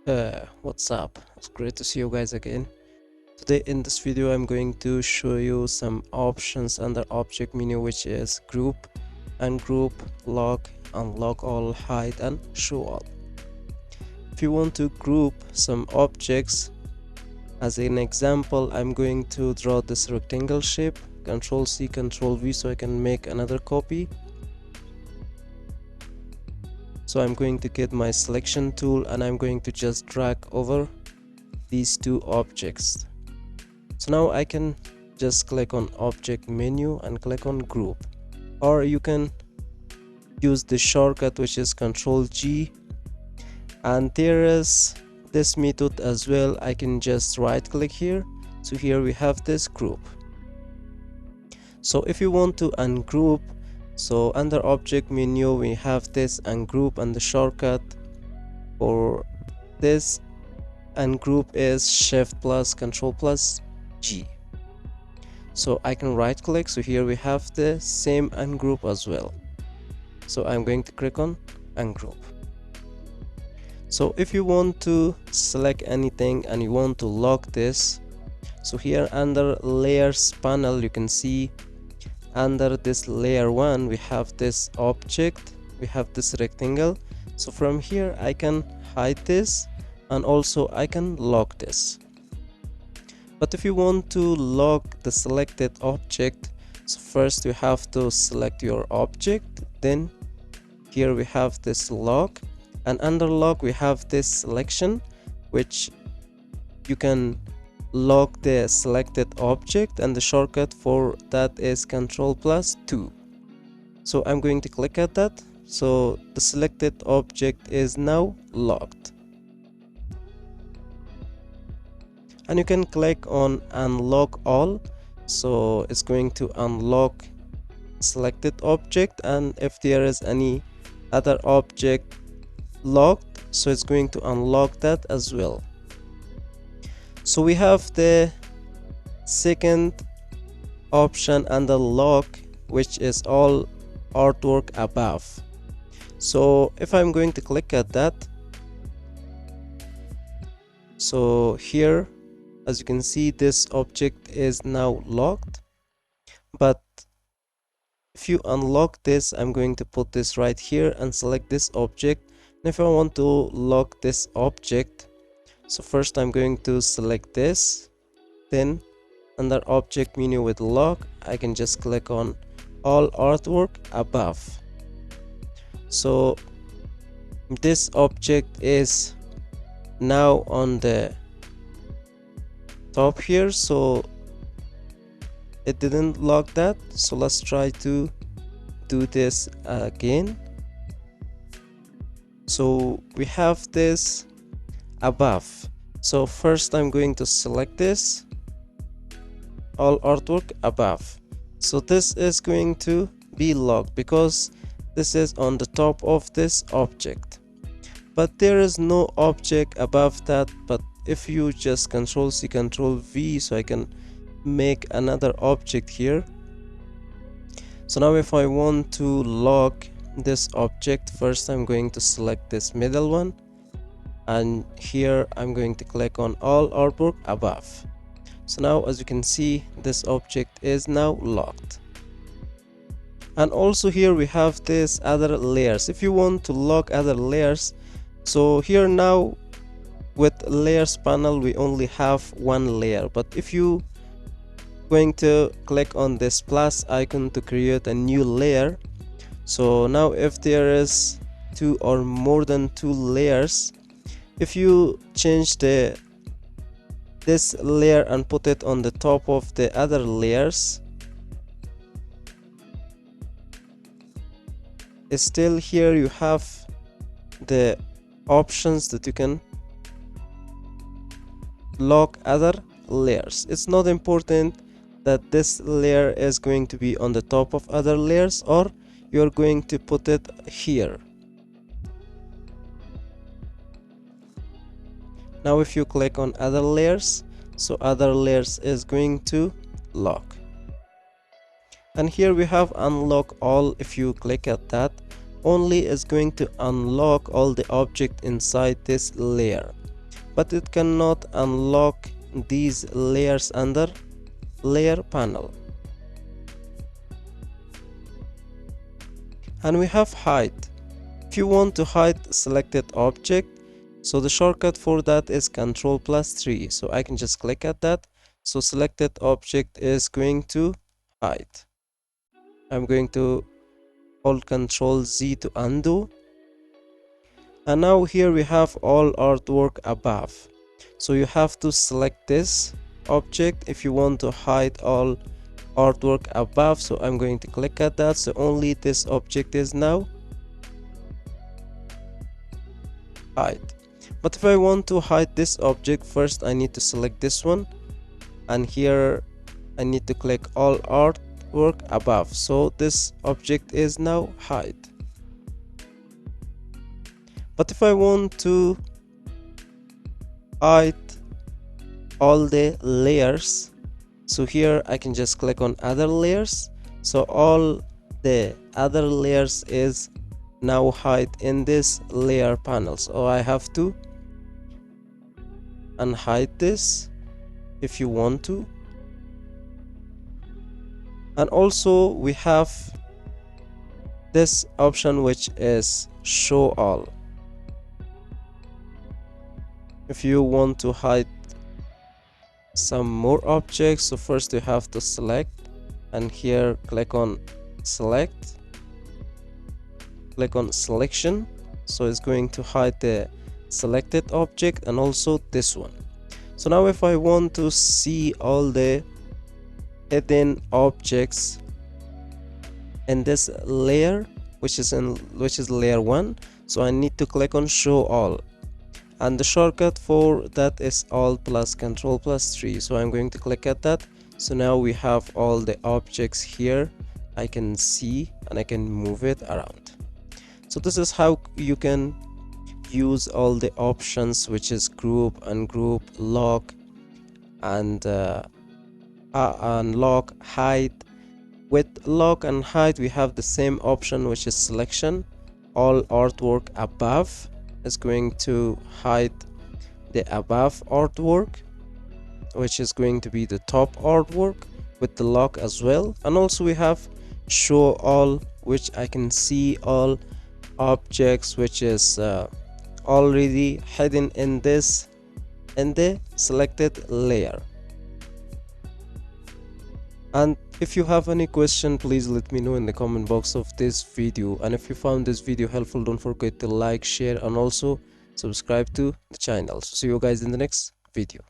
What's up? It's great to see you guys again. Today in this video I'm going to show you some options under object menu, which is group, ungroup, lock, unlock all, hide and show all. If you want to group some objects, as an example I'm going to draw this rectangle shape, Ctrl C Ctrl V so I can make another copy. So I'm going to get my selection tool and I'm going to just drag over these two objects. So now I can just click on object menu and click on group, or you can use the shortcut which is Ctrl G, and there is this method as well. I can just right click here. So here we have this group. So if you want to ungroup, so under object menu we have this ungroup, and the shortcut for this ungroup is shift plus control plus G. So I can right click. So here we have the same ungroup as well. So I'm going to click on ungroup. So if you want to select anything and you want to lock this, so here under layers panel you can see under this layer 1 we have this object, we have this rectangle. So from here I can hide this and also I can lock this. But if you want to lock the selected object, so first you have to select your object, then here we have this lock, and under lock we have this selection, which you can lock the selected object, and the shortcut for that is Ctrl plus 2. So I'm going to click at that. So the selected object is now locked. And you can click on unlock all. So it's going to unlock selected object, and if there is any other object locked, so it's going to unlock that as well. So we have the second option under lock, which is all artwork above. So if I'm going to click at that, so here as you can see this object is now locked. But if you unlock this, I'm going to put this right here and select this object. And if I want to lock this object, so first I'm going to select this, then under object menu with lock I can just click on all artwork above. So this object is now on the top here, so it didn't lock that. So let's try to do this again. So we have this above. So first I'm going to select this all artwork above. So this is going to be locked because this is on the top of this object, but there is no object above that. But if you just Ctrl C Ctrl V, so I can make another object here. So now if I want to lock this object, first I'm going to select this middle one, and here I'm going to click on all artwork above. So now as you can see this object is now locked. And also here we have this other layers. If you want to lock other layers, so here now with layers panel we only have one layer, but if you going to click on this plus icon to create a new layer, so now if there is two or more than two layers, if you change this layer and put it on the top of the other layers, still here you have the options that you can lock other layers. It's not important that this layer is going to be on the top of other layers, or you're going to put it here. Now if you click on other layers, so other layers is going to lock. And here we have unlock all. If you click at that, only is going to unlock all the object inside this layer. but it cannot unlock these layers under layer panel. And we have hide. If you want to hide selected object, so the shortcut for that is Ctrl+3. So I can just click at that. So selected object is going to hide. I'm going to hold Ctrl+Z to undo. And now here we have all artwork above. So you have to select this object if you want to hide all artwork above. So I'm going to click at that. So only this object is now hide. But if I want to hide this object, first I need to select this one, and here I need to click all artwork above. So this object is now hide. But if I want to hide all the layers, so here I can just click on other layers. So all the other layers is now hide in this layer panel. So I have to unhide this if you want to. And also we have this option which is show all. If you want to hide some more objects, so first you have to select, and here click on select, click on selection. So it's going to hide the selected object and also this one. So now if I want to see all the hidden objects in this layer, which is layer 1, so I need to click on show all, and the shortcut for that is Alt plus Ctrl+3. So I'm going to click at that. So now we have all the objects here. I can see and I can move it around. So this is how you can use all the options, which is group, ungroup, lock, and unlock, hide. With lock and hide we have the same option, which is selection. All artwork above is going to hide the above artwork, which is going to be the top artwork with the lock as well. And also we have show all, which I can see all objects which is already hidden in the selected layer. And if you have any question, please let me know in the comment box of this video. And if you found this video helpful, don't forget to like, share, and also subscribe to the channel. So see you guys in the next video.